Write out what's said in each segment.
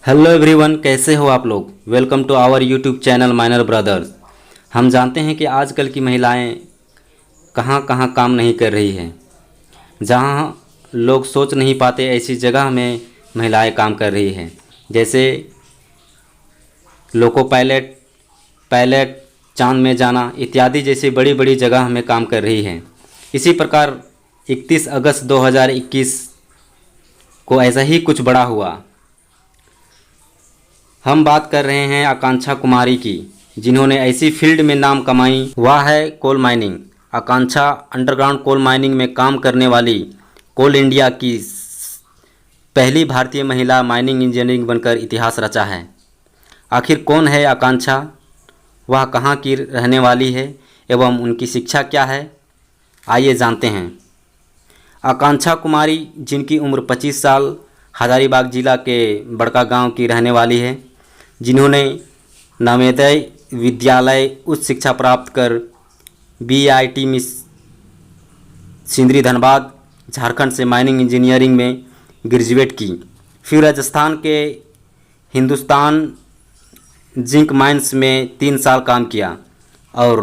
Hello everyone, कैसे हो आप लोग। Welcome to our YouTube channel minor brothers. हम जानते हैं कि आजकल की महिलाएं कहां कहां काम नहीं कर रही हैं। जहां लोग सोच नहीं पाते ऐसी जगह में महिलाएं काम कर रही हैं। जैसे लोको पायलट, पायलट, चांद में जाना इत्यादि जैसी बड़ी बड़ी जगह में काम कर रही हैं। इसी प्रकार 31 अगस्त 2021 को ऐसा ही कुछ बड़ा हुआ। हम बात कर रहे हैं आकांक्षा कुमारी की, जिन्होंने ऐसी फील्ड में नाम कमाई, वह है कोल माइनिंग। आकांक्षा अंडरग्राउंड कोल माइनिंग में काम करने वाली कोल इंडिया की पहली भारतीय महिला माइनिंग इंजीनियरिंग बनकर इतिहास रचा है। आखिर कौन है आकांक्षा, वह कहाँ की रहने वाली है एवं उनकी शिक्षा क्या है, आइए जानते हैं। आकांक्षा कुमारी, जिनकी उम्र 25 साल, हजारीबाग जिला के बड़का गांव की रहने वाली है, जिन्होंने नवोदय विद्यालय उच्च शिक्षा प्राप्त कर बीआईटी में सिंदरी धनबाद झारखंड से माइनिंग इंजीनियरिंग में ग्रेजुएट की। फिर राजस्थान के हिंदुस्तान जिंक माइंस में 3 साल काम किया और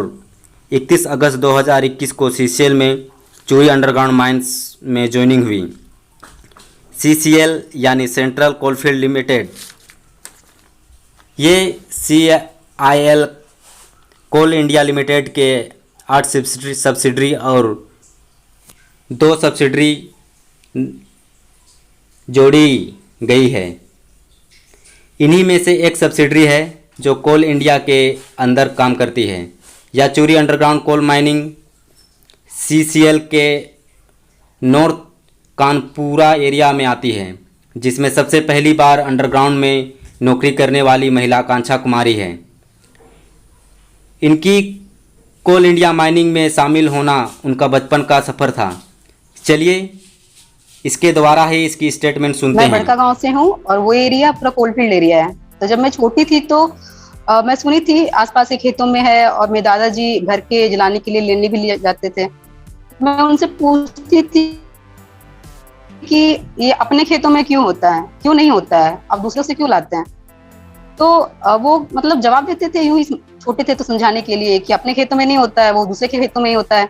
31 अगस्त 2021 को सीसीएल में चूरी अंडरग्राउंड माइंस में ज्वाइनिंग हुई। सीसीएल यानी सेंट्रल कोलफील्ड लिमिटेड, ये CIL कोल इंडिया लिमिटेड के 8 सब्सिडरी और 2 सब्सिडरी जोड़ी गई है। इन्हीं में से एक सब्सिडरी है जो कोल इंडिया के अंदर काम करती है। यह चूरी अंडरग्राउंड कोल माइनिंग CCL के नॉर्थ कानपुरा एरिया में आती है, जिसमें सबसे पहली बार अंडरग्राउंड में नौकरी करने वाली महिला आकांक्षा कुमारी है। इनकी कोल इंडिया माइनिंग में शामिल होना उनका बचपन का सफ़र था। चलिए इसके द्वारा ही इसकी स्टेटमेंट सुनते हैं। मैं बड़का गांव से हूँ और वो एरिया पूरा कोलफील्ड एरिया है। तो जब मैं छोटी थी तो मैं सुनी थी आसपास के खेतों में है और मेरे दादाजी घर के जलाने के लिए लेने भी ले जाते थे। मैं उनसे पूछती थी कि ये अपने खेतों में क्यों होता है, क्यों नहीं होता है, आप दूसरों से क्यों लाते हैं। तो वो मतलब जवाब देते थे यूं ही, छोटे थे तो समझाने के लिए कि अपने खेतों में नहीं होता है, वो दूसरे के खेतों में ही होता है।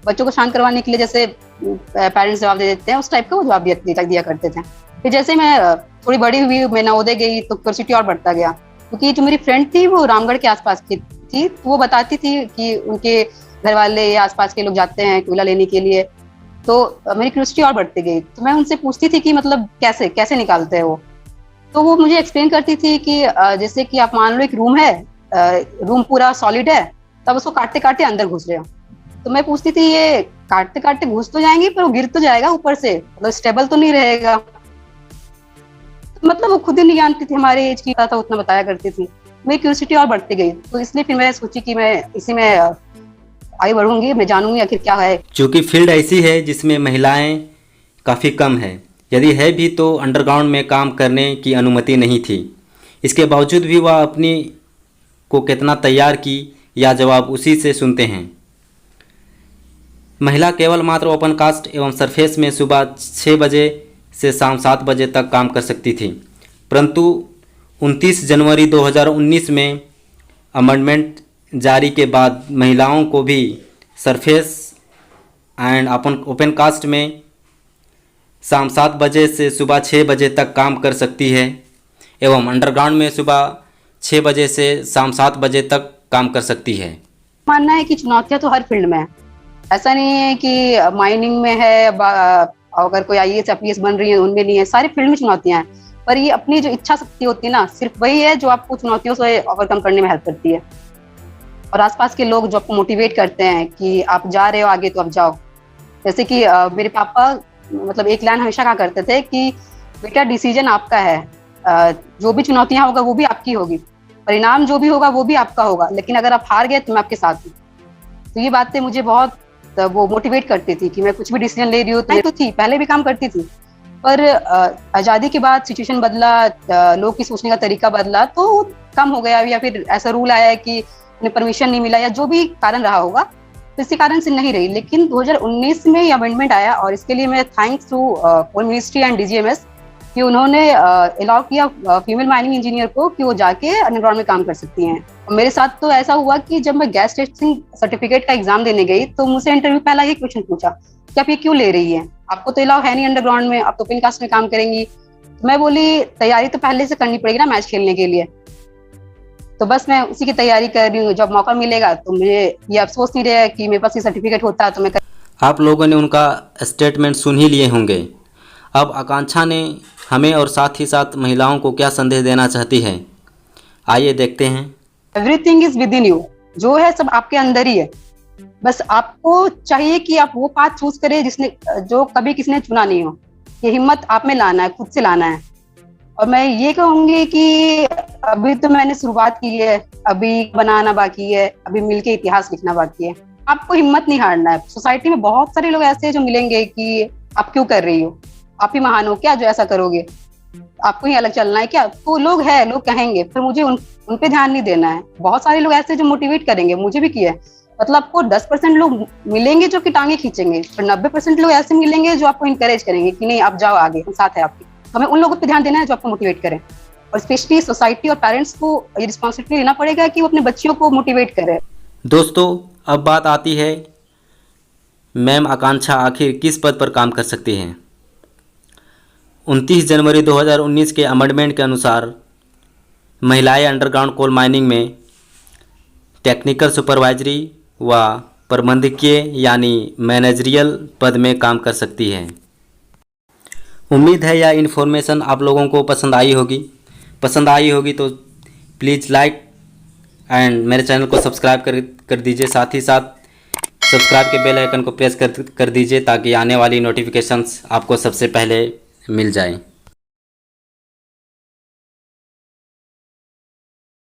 बच्चों को शांत करवाने के लिए जैसे पेरेंट्स जवाब दे देते हैं, उस टाइप का वो जवाब दिया करते थे। फिर जैसे मैं थोड़ी बड़ी हुई, मैं नवोदय गई तो क्यूरियोसिटी और बढ़ता गया, क्योंकि जो मेरी फ्रेंड थी वो रामगढ़ के आसपास की थी। तो वो बताती थी कि उनके घर वाले या आसपास के लोग जाते हैं कोयला लेने के लिए। तो मेरी क्यूरियोसिटी और बढ़ती गई। तो मैं उनसे पूछती थी कि मतलब कैसे कैसे निकालते हैं वो। तो वो मुझे एक्सप्लेन करती थी कि जैसे कि आप मान लो एक रूम है, रूम पूरा सॉलिड है, तब उसको काटते काटते अंदर घुस रहे हो। तो मैं पूछती थी ये काटते काटते घुस तो जाएंगे पर वो गिर तो जाएगा ऊपर से, मतलब स्टेबल तो नहीं रहेगा। तो मतलब वो खुद ही नहीं जानती थी, हमारे एज की था उतना बताया करती थी। मेरी क्यूरियोसिटी और बढ़ती गई, तो इसलिए फिर मैं सोची कि मैं इसी में आगे बढ़ूंगी, मैं जानूंगी आखिर क्या है। चूँकि फील्ड ऐसी है जिसमें महिलाएं काफ़ी कम है, यदि है भी तो अंडरग्राउंड में काम करने की अनुमति नहीं थी। इसके बावजूद भी वह अपनी को कितना तैयार की, या जवाब उसी से सुनते हैं। महिला केवल मात्र ओपन कास्ट एवं सरफेस में सुबह 6 बजे से शाम 7 बजे तक काम कर सकती थी, परंतु 29 जनवरी 2019 में अमेंडमेंट जारी के बाद महिलाओं को भी सरफेस एंड ओपन कास्ट में शाम 7 बजे से सुबह 6 बजे तक काम कर सकती है एवं अंडरग्राउंड में सुबह 6 बजे से शाम 7 बजे तक काम कर सकती है। मानना है कि चुनौतियां तो हर फील्ड में है, ऐसा नहीं है कि माइनिंग में है, अगर कोई IAS IPS बन रही है उनमें नहीं है, सारी फील्ड में चुनौतियां हैं। पर ये अपनी जो इच्छा शक्ति होती है ना, सिर्फ वही है जो आपको चुनौतियों से ओवरकम करने में हेल्प करती है। और आसपास के लोग जो आपको मोटिवेट करते हैं कि आप जा रहे हो आगे तो आप जाओ। जैसे कि मेरे पापा मतलब एक लाइन हमेशा कहा करते थे कि बेटा डिसीजन आपका है, जो भी चुनौतियां होगा वो भी आपकी होगी, परिणाम जो भी होगा वो भी आपका होगा, लेकिन अगर आप हार गए तो मैं आपके साथ हूँ। तो ये बातें मुझे बहुत वो मोटिवेट करती थी कि मैं कुछ भी डिसीजन ले रही हूँ। तो थी पहले भी काम करती थी, पर आज़ादी के बाद सिचुएशन बदला, लोग की सोचने का तरीका बदला, तो कम हो गया, या फिर ऐसा रूल आया कि उन्हें परमिशन नहीं मिला, या जो भी कारण रहा होगा, तो इसी कारण से नहीं रही। लेकिन 2019 में ये अमेंडमेंट आया और इसके लिए मैं thanks to coal ministry and DGMS कि उन्होंने अलाउ किया फीमेल माइनिंग इंजीनियर को कि वो जाके अंडरग्राउंड में काम कर सकती हैं। और मेरे साथ तो ऐसा हुआ कि जब मैं गैस टेस्टिंग सर्टिफिकेट का एग्जाम देने गई तो मुझसे इंटरव्यू पहला ये क्वेश्चन पूछा कि आप ये क्यों ले रही है, आपको तो अलाउ है नहीं अंडरग्राउंड में, आप तो ओपन कास्ट में काम करेंगी। तो मैं बोली तैयारी तो पहले से करनी पड़ेगी ना मैच खेलने के लिए, तो बस मैं उसी की तैयारी कर रही हूँ। जब मौका मिलेगा तो मुझे ये अफसोस नहीं रहेगा कि मेरे पास ये सर्टिफिकेट होता तो मैं आप लोगों ने उनका स्टेटमेंट सुन ही लिए होंगे। अब आकांक्षा ने हमें और साथ ही साथ महिलाओं को क्या संदेश देना चाहती है, आइए देखते हैं। Everything is with in you, जो है सब आपके अंदर ही है। बस आपको चाहिए कि आप वो पाथ चूज करें जिसने जो कभी किसी ने चुना नहीं हो। ये हिम्मत आप में लाना है, खुद से लाना है। और मैं ये कहूंगी कि अभी तो मैंने शुरुआत की है, अभी बनाना बाकी है, अभी मिलके इतिहास लिखना बाकी है। आपको हिम्मत नहीं हारना है। सोसाइटी में बहुत सारे लोग ऐसे हैं जो मिलेंगे कि आप क्यों कर रही हो, आप ही महान हो क्या जो ऐसा करोगे, आपको ही अलग चलना है क्या, तो लोग हैं, लोग कहेंगे, पर मुझे उन पे ध्यान नहीं देना है। बहुत सारे लोग ऐसे जो मोटिवेट करेंगे, मुझे भी किया है। मतलब आपको 10% लोग मिलेंगे जो कि टांगे खींचेंगे, पर 90% लोग ऐसे मिलेंगे जो आपको इंकरेज करेंगे कि नहीं आप जाओ आगे, हम साथ है आपके। हमें उन लोगों पे ध्यान देना है जो आपको मोटिवेट करें, और स्पेशली सोसाइटी और पेरेंट्स को ये रिस्पॉन्सिबिलिटी लेना पड़ेगा कि वो अपने बच्चियों को मोटिवेट करें। दोस्तों, अब बात आती है मैम आकांक्षा आखिर किस पद पर काम कर सकती हैं। 29 जनवरी 2019 के अमेंडमेंट के अनुसार महिलाएं अंडरग्राउंड कोल माइनिंग में टेक्निकल सुपरवाइजरी व प्रबंधकीय यानी मैनेजरियल पद में काम कर सकती हैं। उम्मीद है यह इन्फॉर्मेशन आप लोगों को पसंद आई होगी तो प्लीज़ लाइक एंड मेरे चैनल को सब्सक्राइब कर दीजिए। साथ ही साथ सब्सक्राइब के बेल आइकन को प्रेस कर दीजिए ताकि आने वाली नोटिफिकेशंस आपको सबसे पहले मिल जाएं।